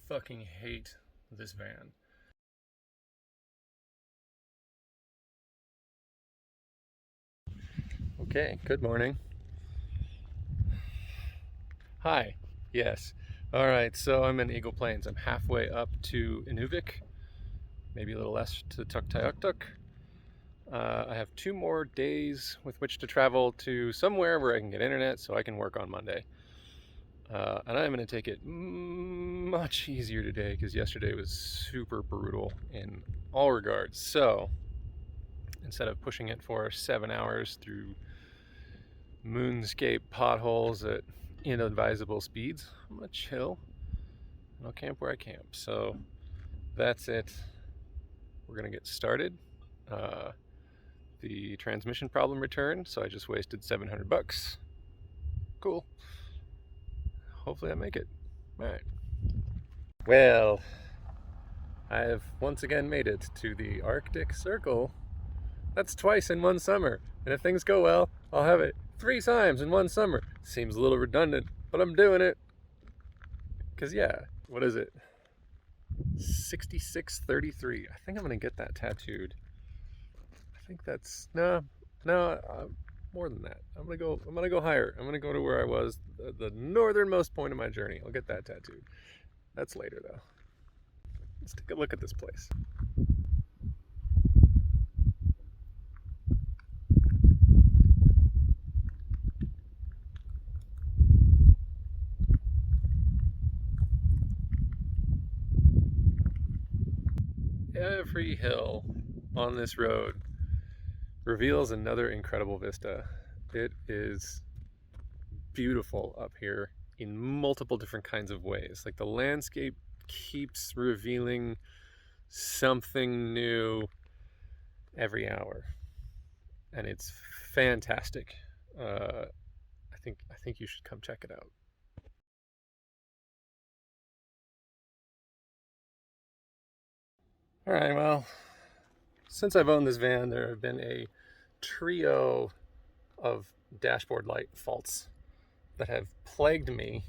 fucking hate this van. Okay, good morning. Hi. Yes. All right, so I'm in Eagle Plains. I'm halfway up to Inuvik, maybe a little less to Tuktoyaktuk. I have 2 more days with which to travel to somewhere where I can get internet so I can work on Monday. And I'm going to take it much easier today because yesterday was super brutal in all regards. So instead of pushing it for 7 hours through moonscape potholes at inadvisable speeds, I'm going to chill and I'll camp where I camp. So that's it. We're going to get started. The transmission problem returned, so I just wasted $700. Cool. Hopefully I make it. All right. Well, I have once again made it to the Arctic Circle. That's twice in one summer, and if things go well, I'll have it 3 times in one summer. Seems a little redundant, but I'm doing it. Cause yeah, what is it? 6633. I think I'm gonna get that tattooed. I think that's no, more than that. I'm gonna go higher. I'm gonna go to where I was, the northernmost point of my journey. I'll get that tattooed. That's later though. Let's take a look at this place. Every hill on this road reveals another incredible vista. It is beautiful up here in multiple different kinds of ways. Like the landscape keeps revealing something new every hour, and it's fantastic. I think you should come check it out. All right, well, since I've owned this van, there have been a trio of dashboard light faults that have plagued me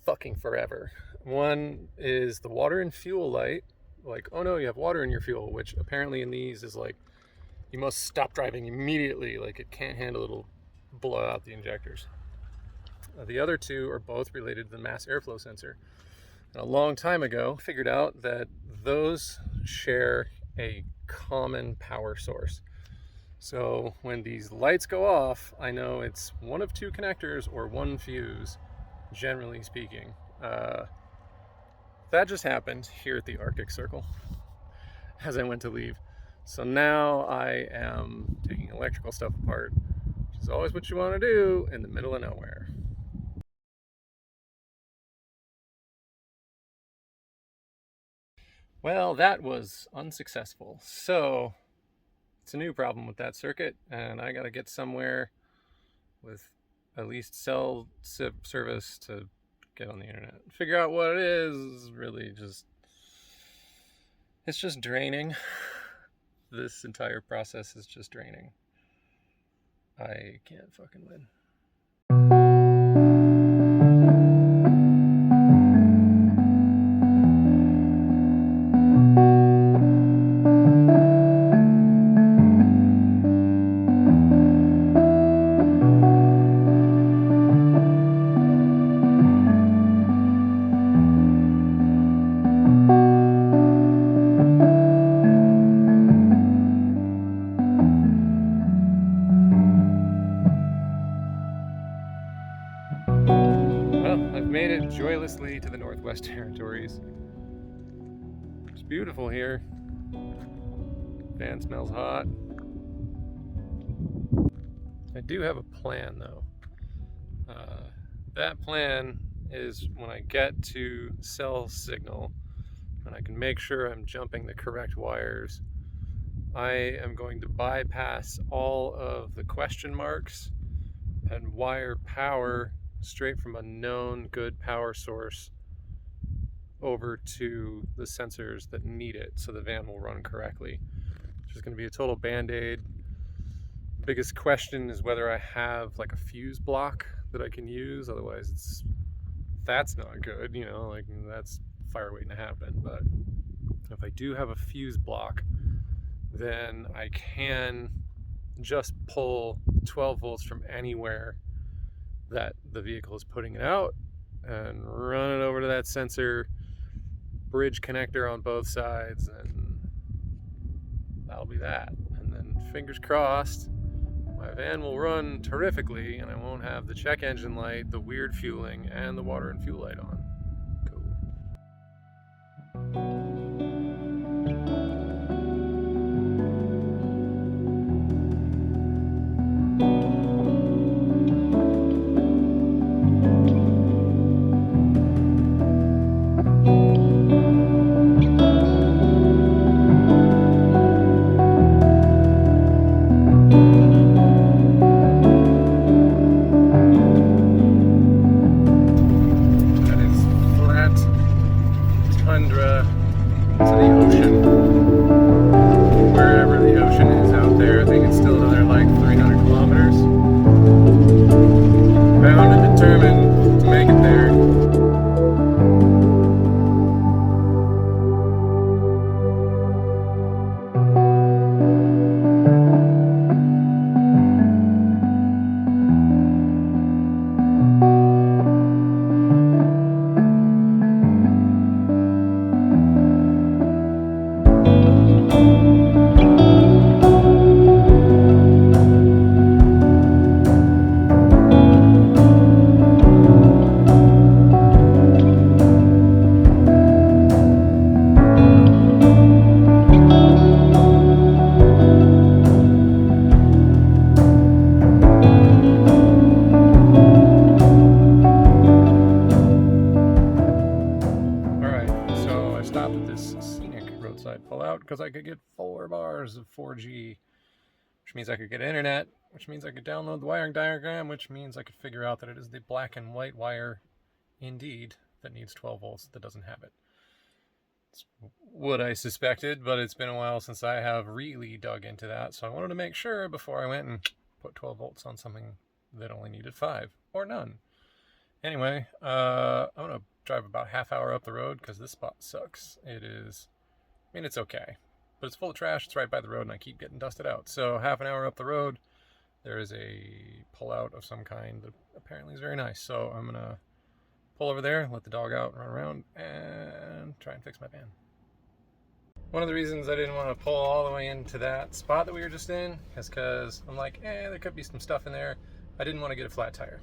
fucking forever. One is the water and fuel light. Like, oh no, you have water in your fuel, which apparently in these is like, you must stop driving immediately. Like, it can't handle, it'll blow out the injectors. The other 2 are both related to the mass airflow sensor. A long time ago, I figured out that those share a common power source. So when these lights go off, I know it's one of 2 connectors or 1 fuse, generally speaking. That just happened here at the Arctic Circle as I went to leave. So now I am taking electrical stuff apart, which is always what you want to do in the middle of nowhere. Well, that was unsuccessful. So it's a new problem with that circuit, and I gotta get somewhere with at least cell service to get on the internet. Figure out what it is really just, it's just draining. This entire process is just draining. I can't fucking win. Well, I've made it joylessly to the Northwest Territories. It's beautiful here. Van smells hot. I do have a plan though. That plan is when I get to cell signal and I can make sure I'm jumping the correct wires, I am going to bypass all of the question marks and wire power straight from a known good power source over to the sensors that need it so the van will run correctly. Which is going to be a total band-aid. The biggest question is whether I have like a fuse block that I can use, otherwise it's that's not good, you know, like that's fire waiting to happen. But if I do have a fuse block, then I can just pull 12 volts from anywhere that the vehicle is putting it out and run it over to that sensor bridge connector on both sides, and that'll be that. And then fingers crossed, my van will run terrifically and I won't have the check engine light, the weird fueling, and the water and fuel light on. Cool. Tundra to the ocean, wherever the ocean is out there. I think it's still another like 300 kilometers. Bound and determined to make it there. Because I could get 4 bars of 4G, which means I could get internet, which means I could download the wiring diagram, which means I could figure out that it is the black and white wire indeed that needs 12 volts that doesn't have it. It's what I suspected, but it's been a while since I have really dug into that, so I wanted to make sure before I went and put 12 volts on something that only needed 5 or none. Anyway, I'm going to drive about half hour up the road because this spot sucks. It is... I mean, it's okay, but it's full of trash. It's right by the road, and I keep getting dusted out. So half an hour up the road, there is a pull-out of some kind that apparently is very nice. So I'm going to pull over there, let the dog out, run around, and try and fix my van. One of the reasons I didn't want to pull all the way into that spot that we were just in is because I'm like, there could be some stuff in there. I didn't want to get a flat tire.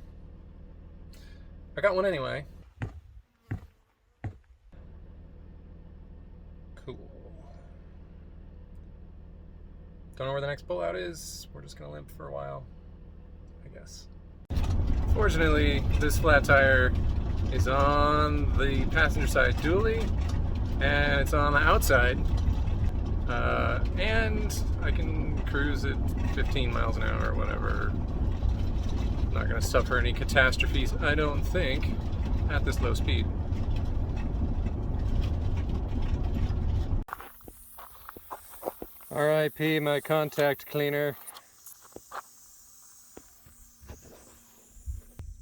I got one anyway. Cool. Don't know where the next pullout is. We're just gonna limp for a while, I guess. Fortunately, this flat tire is on the passenger side dually, and it's on the outside, and I can cruise at 15 miles an hour or whatever. I'm not gonna suffer any catastrophes, I don't think, at this low speed. RIP my contact cleaner.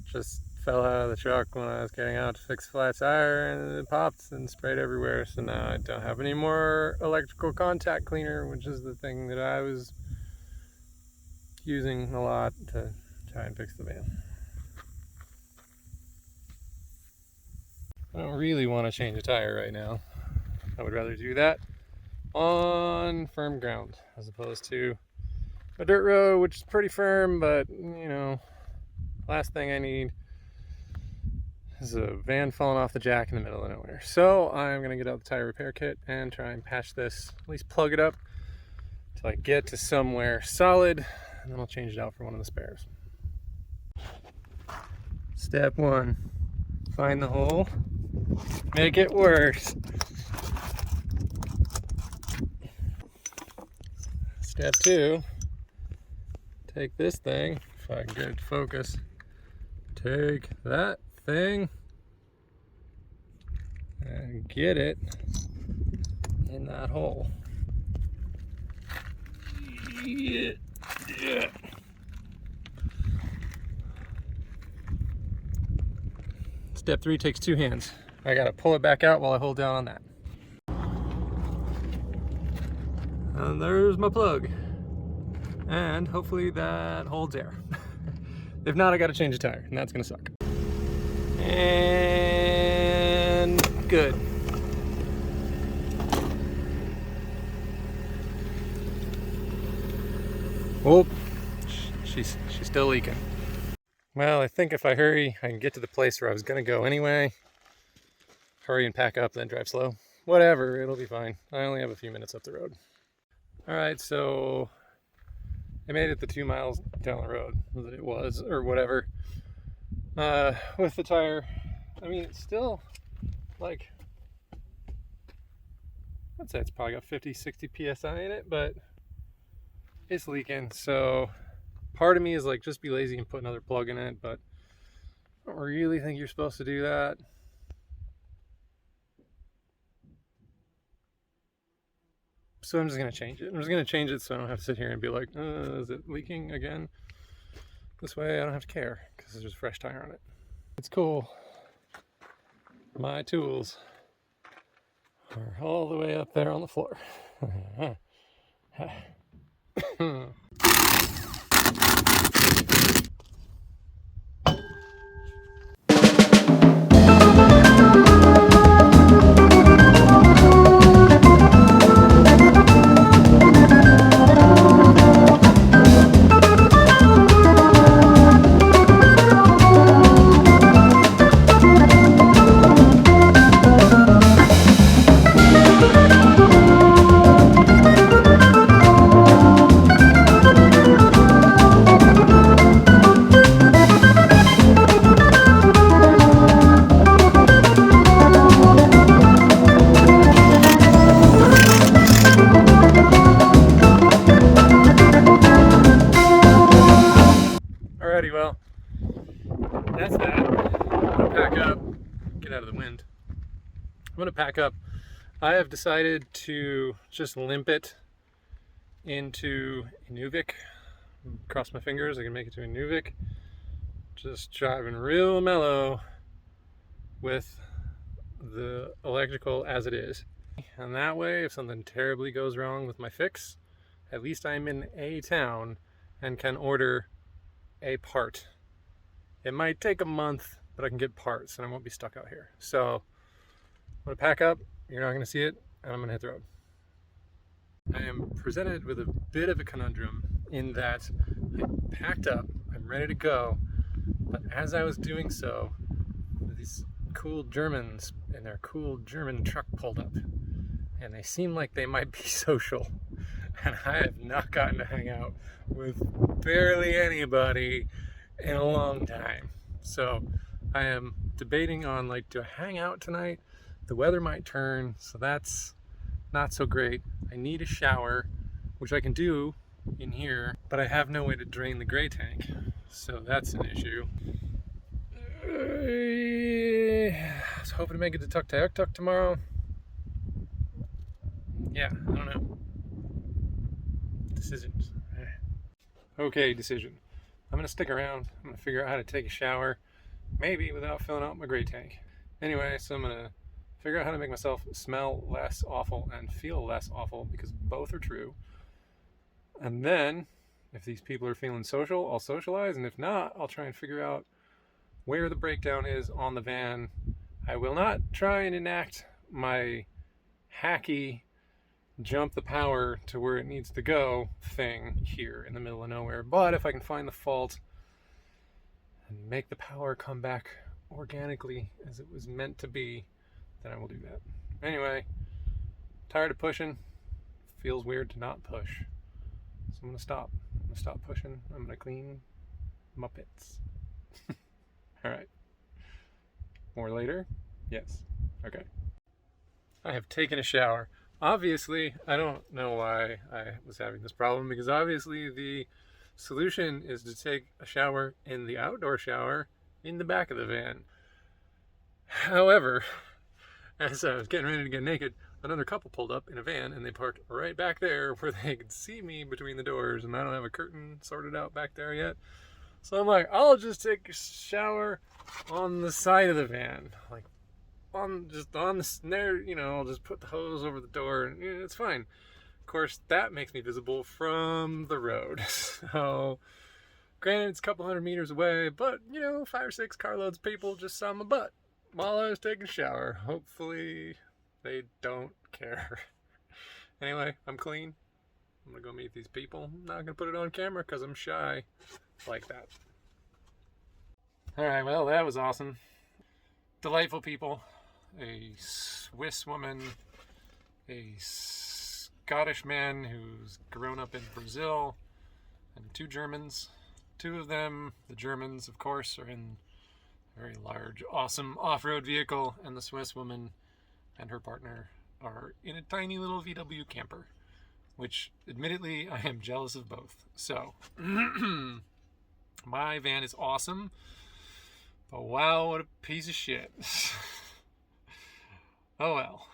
Just fell out of the truck when I was getting out to fix a flat tire, and it popped and sprayed everywhere. So now I don't have any more electrical contact cleaner, which is the thing that I was using a lot to try and fix the van. I don't really want to change a tire right now. I would rather do that on firm ground as opposed to a dirt road, which is pretty firm, but you know, last thing I need is a van falling off the jack in the middle of nowhere. So I'm gonna get out the tire repair kit and try and patch this, at least plug it up till I get to somewhere solid, and then I'll change it out for one of the spares. Step 1, find the hole, make it worse. Step 2, take this thing, if I can get it to focus, take that thing and get it in that hole. Yeah. It's Step 3 takes 2 hands. I gotta pull it back out while I hold down on that. And there's my plug. And hopefully that holds air. If not, I gotta change the tire, and that's gonna suck. And good. Oh, she's still leaking. Well, I think if I hurry, I can get to the place where I was gonna go anyway. Hurry and pack up, then drive slow. Whatever, it'll be fine. I only have a few minutes up the road. All right, so I made it the 2 miles down the road that it was, or whatever. With the tire, I mean, it's still like, I'd say it's probably got 50, 60 PSI in it, but it's leaking. So part of me is like, just be lazy and put another plug in it, but I don't really think you're supposed to do that. So I'm just gonna change it. I'm just gonna change it so I don't have to sit here and be like, is it leaking again? This way I don't have to care because there's a fresh tire on it. It's cool. My tools are all the way up there on the floor. Alrighty, well, that's that. I'm gonna pack up, get out of the wind. I'm gonna pack up. I have decided to just limp it into Inuvik. Cross my fingers, I can make it to Inuvik. Just driving real mellow with the electrical as it is. And that way, if something terribly goes wrong with my fix, at least I'm in a town and can order a part. It might take a month, but I can get parts and I won't be stuck out here. So I'm gonna pack up, you're not gonna see it, and I'm gonna hit the road. I am presented with a bit of a conundrum in that I packed up, I'm ready to go, but as I was doing so, these cool Germans in their cool German truck pulled up, and they seem like they might be social. And I have not gotten to hang out with barely anybody in a long time. So I am debating on, like, do I hang out tonight? The weather might turn, so that's not so great. I need a shower, which I can do in here, but I have no way to drain the gray tank. So that's an issue. I was hoping to make it to Tuktoyaktuk tomorrow. Yeah, I don't know. Decisions. Okay, decision. I'm gonna stick around. I'm gonna figure out how to take a shower, maybe without filling out my gray tank. Anyway, so I'm gonna figure out how to make myself smell less awful and feel less awful, because both are true. And then, if these people are feeling social, I'll socialize, and if not, I'll try and figure out where the breakdown is on the van. I will not try and enact my hacky jump the power to where it needs to go thing here in the middle of nowhere. But if I can find the fault and make the power come back organically as it was meant to be, then I will do that. Anyway, tired of pushing. Feels weird to not push. So I'm gonna stop. I'm gonna stop pushing. I'm gonna clean Muppets. Alright. More later? Yes. Okay. I have taken a shower. Obviously, I don't know why I was having this problem, because obviously the solution is to take a shower in the outdoor shower in the back of the van. However, as I was getting ready to get naked, another couple pulled up in a van and they parked right back there where they could see me between the doors, and I don't have a curtain sorted out back there yet. So I'm like, I'll just take a shower on the side of the van, like on the snare. I'll just put the hose over the door, and it's fine. Of course, that makes me visible from the road. So, granted, it's a couple hundred meters away, but 5 or 6 carloads of people just saw my butt while I was taking a shower. Hopefully, they don't care. Anyway, I'm clean. I'm gonna go meet these people. I'm not gonna put it on camera because I'm shy like that. Alright, well, that was awesome. Delightful people. A Swiss woman, a Scottish man who's grown up in Brazil, and 2 Germans. 2 of them, the Germans, of course, are in a very large, awesome off-road vehicle, and the Swiss woman and her partner are in a tiny little VW camper, which, admittedly, I am jealous of both. So, my van is awesome, but wow, what a piece of shit. Oh well,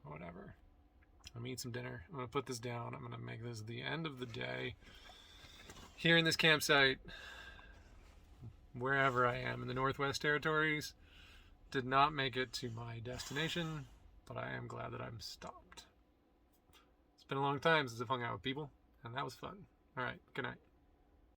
whatever. I'm gonna eat some dinner. I'm gonna put this down. I'm gonna make this the end of the day here in this campsite, wherever I am in the Northwest Territories. Did not make it to my destination, but I am glad that I'm stopped. It's been a long time since I've hung out with people, and that was fun. All right, good night.